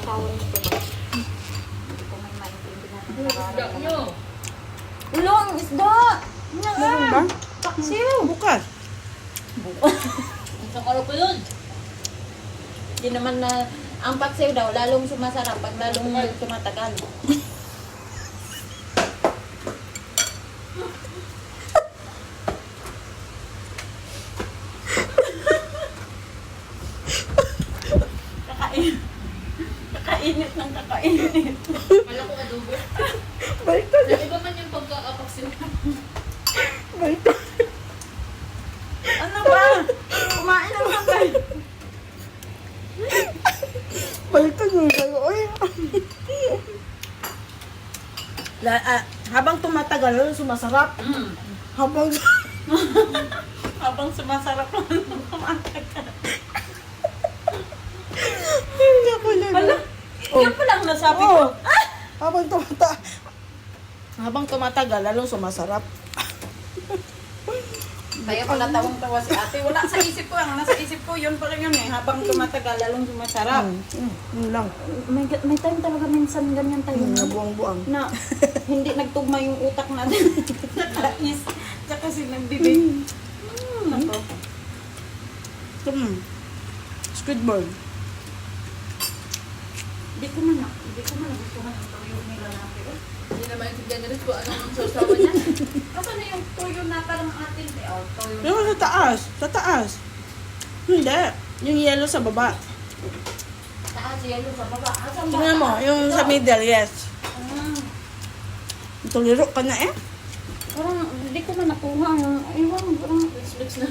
Sausawan nito ba? Hindi ko may maintindihan ng nararamdaman. Ulong, isda! Meron ba? Paksiw! Bukas. Isang araw ko yun. Hindi naman na, ang paksiw daw, lalong sumasarap pag lalong tumatagal. Kakainit ng kakainit. Kala ko adobo. Baliktad. Iba man yung pagka-apaksin. Baliktad. Ano ba? Kumain na lang kayo. Baliktad yung sa'yo. Uy. Habang tumatagal, sumasarap. Habang... Habang sumasarap kumatagal. Hindi ako lang. Hala, yan pa lang nasabi ko. Oo. Habang tumatagal, lalong sumasarap. Kaya pala tawang-tawa si ate. Wala sa isip ko. Ang nasa isip ko, yun pa lang yun eh. Habang tumatagal, lalong sumasarap. Yun lang. May time talaga minsan ganyan tayo. Nabuang-buang. Na hindi nagtugma yung utak natin. Nakais. Tsaka silang bibig. Nako. Squid ball. Hindi ko man nagustuhan yung tuyo nila natin. Hindi naman yung generous ko anong sausawan niya. Kasi na yung tuyo na parang atin. Oh, tuyo na. Yung sa taas. Sa taas. Hindi. Yung yellow sa baba. Taas yelo sa baba. Asan ba? Tingnan mo, yung sa middle, yes. Tuliro ka na eh. Parang hindi ko man nakuha. Ewan, parang Mix na.